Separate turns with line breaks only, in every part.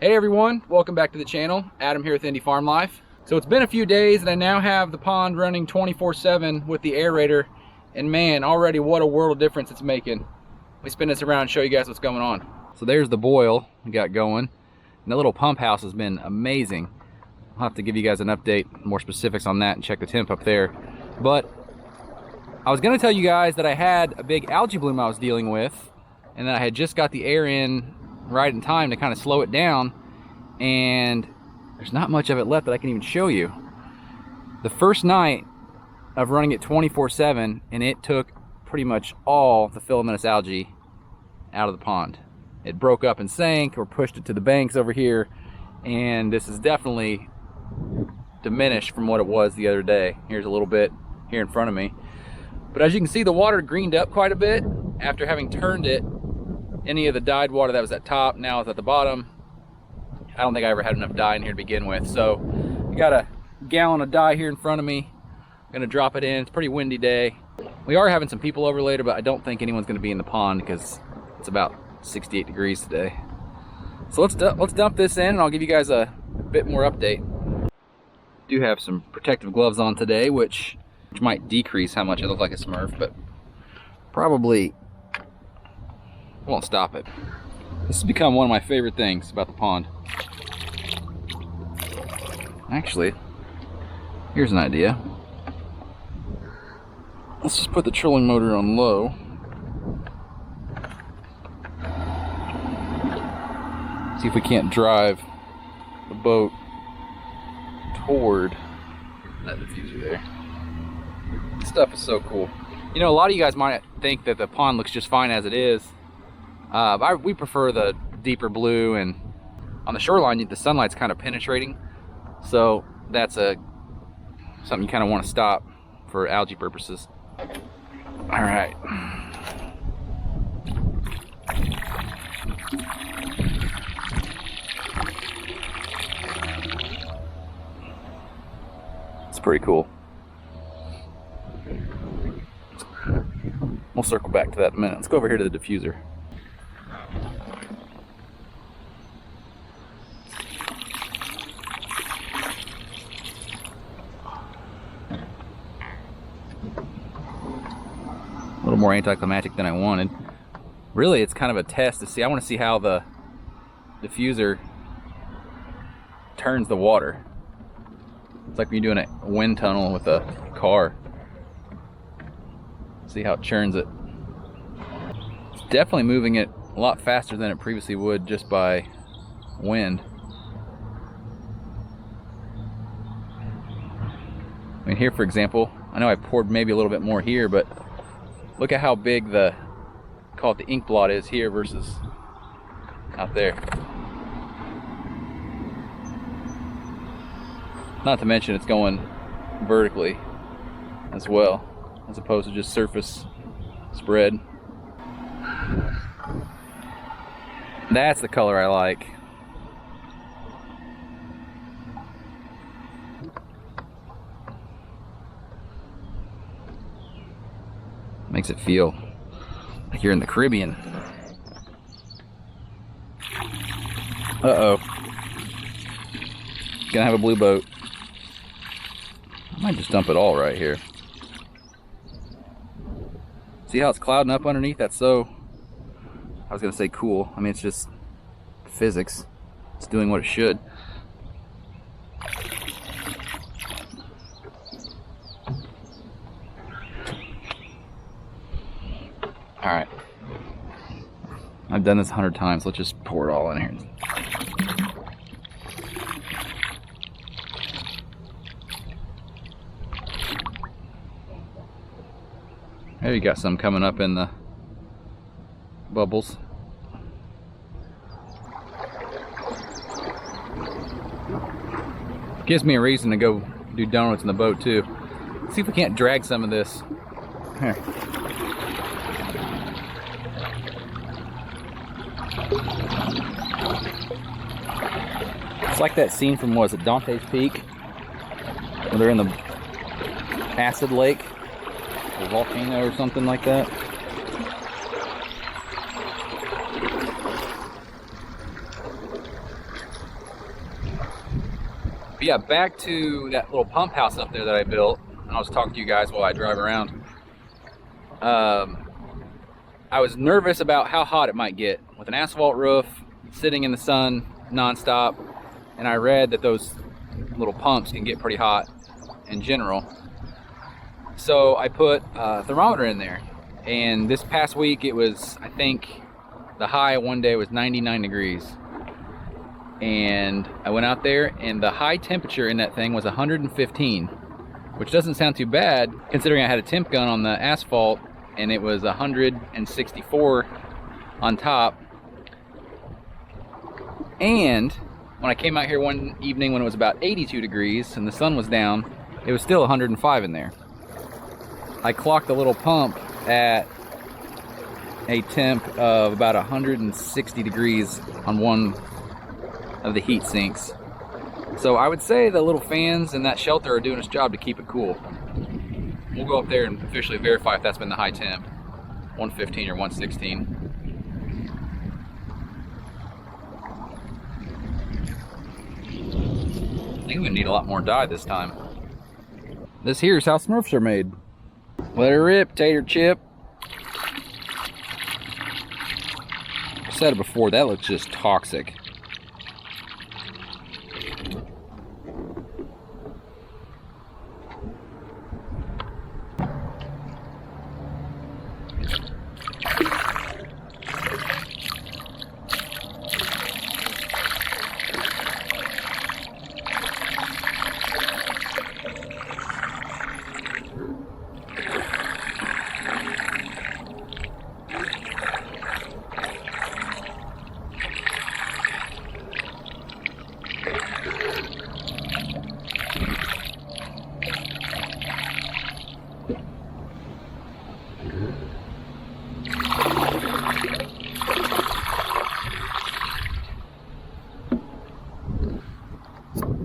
Hey everyone, welcome back to the channel. Adam here with Indie Farm Life. So it's been a few days and I now have the pond running 24/7 with the aerator, and man, already what a world of difference it's making. Let me spin this around and show you guys what's going on. So there's the boil we got going, and the little pump house has been amazing. I'll have to give you guys an update, more specifics on that, and check the temp up there. But I was gonna tell you guys that I had a big algae bloom I was dealing with, and that I had just got the air in right in time to kind of slow it down, and there's not much of it left that I can even show you. The first night of running it 24/7, and it took pretty much all the filamentous algae out of the pond. It broke up and sank, or pushed it to the banks over here, and this is definitely diminished from what it was the other day. Here's a little bit here in front of me. But as you can see, the water greened up quite a bit after having turned it. Any of the dyed water that was at top now is at the bottom. I don't think I ever had enough dye in here to begin with. So I got a gallon of dye here in front of me. I'm gonna drop it in. It's a pretty windy day. We are having some people over later, but I don't think anyone's gonna be in the pond because it's about 68 degrees today. So let's dump this in and I'll give you guys a bit more update. Do have some protective gloves on today, which might decrease how much I look like a Smurf, but probably won't stop it. This has become one of my favorite things about the pond. Actually, here's an idea. Let's just put the trolling motor on low. See if we can't drive the boat toward that diffuser there. This stuff is so cool. You know, a lot of you guys might think that the pond looks just fine as it is. We prefer the deeper blue, and on the shoreline the sunlight's kind of penetrating, so that's something you kind of want to stop for algae purposes. All right. It's pretty cool. We'll circle back to that in a minute. Let's go over here to the diffuser. A little more anticlimactic than I wanted. Really, it's kind of a test to see. I want to see how the diffuser turns the water. It's like when you're doing a wind tunnel with a car. See how it churns it. It's definitely moving it a lot faster than it previously would just by wind. I mean, here for example, I know I poured maybe a little bit more here, but look at how big call it the ink blot is here versus out there. Not to mention it's going vertically as well, as opposed to just surface spread. That's the color I like. Makes it feel like you're in the Caribbean. Uh-oh. Gonna have a blue boat. I might just dump it all right here. See how it's clouding up underneath? That's so, I was gonna say cool. I mean, it's just physics. It's doing what it should. All right, I've done this 100 times. Let's just pour it all in here. There you got some coming up in the bubbles. Gives me a reason to go do donuts in the boat too. See if we can't drag some of this. Here. It's like that scene from, what is it, Dante's Peak? Where they're in the acid lake, or volcano or something like that. But yeah, back to that little pump house up there that I built, and I'll just talk to you guys while I drive around. I was nervous about how hot it might get with an asphalt roof, sitting in the sun nonstop, and I read that those little pumps can get pretty hot in general. So I put a thermometer in there, and this past week it was, I think the high one day was 99 degrees. And I went out there and the high temperature in that thing was 115, which doesn't sound too bad considering I had a temp gun on the asphalt and it was 164 on top. And when I came out here one evening when it was about 82 degrees and the sun was down, it was still 105 in there. I clocked the little pump at a temp of about 160 degrees on one of the heat sinks. So I would say the little fans in that shelter are doing its job to keep it cool. We'll go up there and officially verify if that's been the high temp, 115 or 116. I think we need a lot more dye this time. This here's how Smurfs are made. Let her rip, tater chip. I said it before, that looks just toxic.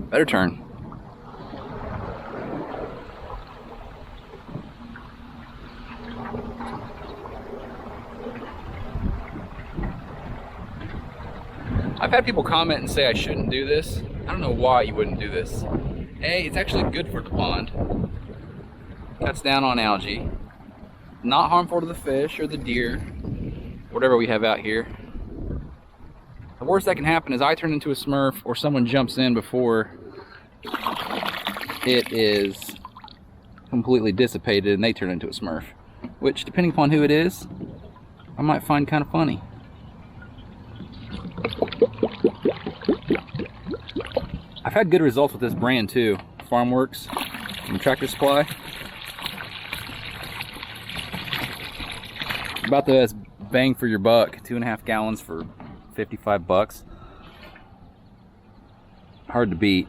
Better turn. I've had people comment and say I shouldn't do this. I don't know why you wouldn't do this. A, it's actually good for the pond. Cuts down on algae. Not harmful to the fish or the deer, whatever we have out here. The worst that can happen is I turn into a Smurf or someone jumps in before it is completely dissipated and they turn into a Smurf. Which, depending upon who it is, I might find kind of funny. I've had good results with this brand too. Farmworks from Tractor Supply. About the best bang for your buck. 2.5 gallons for 55 bucks. Hard to beat.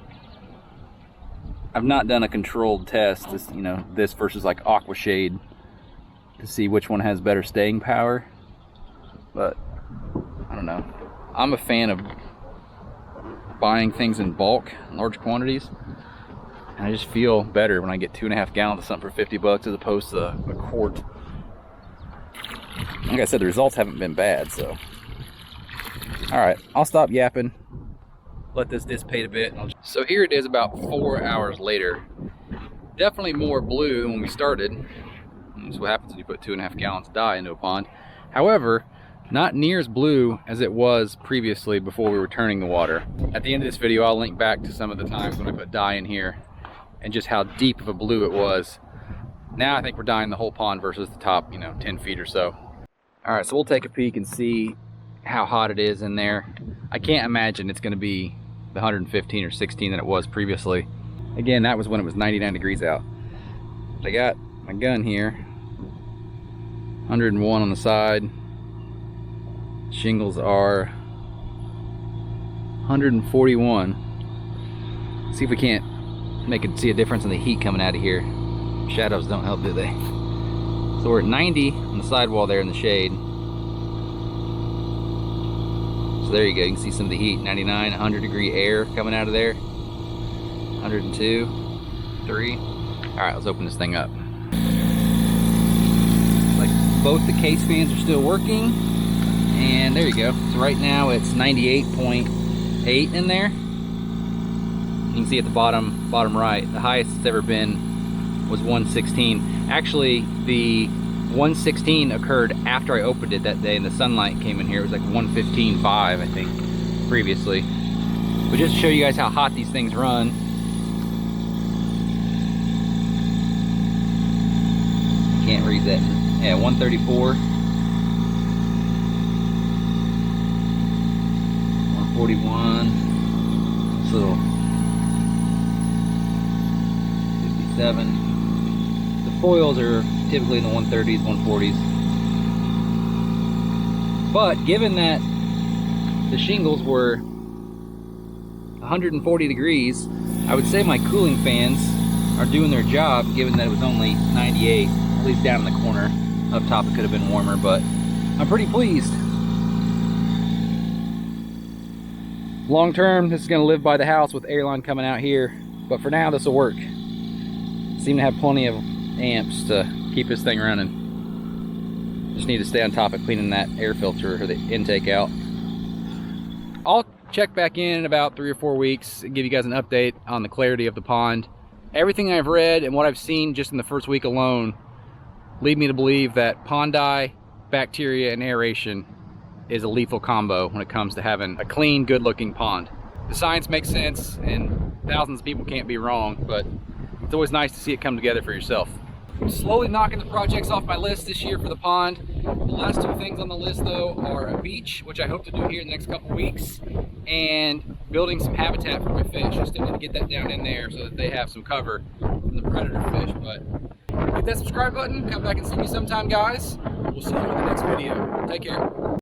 I've not done a controlled test, this, you know, this versus like Aqua Shade to see which one has better staying power, but I don't know. I'm a fan of buying things in bulk, in large quantities, and I just feel better when I get 2.5 gallons of something for 50 bucks as opposed to a quart. Like I said, the results haven't been bad, so. Alright, I'll stop yapping, let this dissipate a bit. So here it is about 4 hours later. Definitely more blue than when we started. That's what happens when you put 2.5 gallons of dye into a pond. However, not near as blue as it was previously before we were turning the water. At the end of this video, I'll link back to some of the times when I put dye in here and just how deep of a blue it was. Now I think we're dyeing the whole pond versus the top, 10 feet or so. Alright, so we'll take a peek and see how hot it is in there. I can't imagine it's going to be the 115 or 16 that it was previously. Again, that was when it was 99 degrees out. I got my gun here. 101 on the side. Shingles are 141. See if we can't see a difference in the heat coming out of here. Shadows don't help, do they? So we're at 90 on the sidewall there in the shade. So there you go, you can see some of the heat. 99, 100 degree air coming out of there. 102, 3. All right, let's open this thing up. Like both the case fans are still working. And there you go. So right now it's 98.8 in there. You can see at the bottom right, the highest it's ever been was 116. Actually, the 116 occurred after I opened it that day and the sunlight came in here. It was like 115.5, I think, previously. But just to show you guys how hot these things run. Can't read that. Yeah, 134. 141. This little 57. The foils are typically in the 130s, 140s. But given that the shingles were 140 degrees, I would say my cooling fans are doing their job, given that it was only 98, at least down in the corner. Up top it could have been warmer, but I'm pretty pleased. Long term, this is going to live by the house with air line coming out here, but for now this will work. Seem to have plenty of amps to keep this thing running. Just need to stay on top of cleaning that air filter or the intake out. I'll check back in about 3 or 4 weeks and give you guys an update on the clarity of the pond. Everything I've read and what I've seen just in the first week alone lead me to believe that pond dye, bacteria, and aeration is a lethal combo when it comes to having a clean, good-looking pond. The science makes sense and thousands of people can't be wrong, but it's always nice to see it come together for yourself. I'm slowly knocking the projects off my list this year for the pond. The last 2 things on the list though are a beach, which I hope to do here in the next couple weeks, and building some habitat for my fish. I still need to get that down in there so that they have some cover from the predator fish. But hit that subscribe button, come back and see me sometime, guys. We'll see you in the next video. Take care.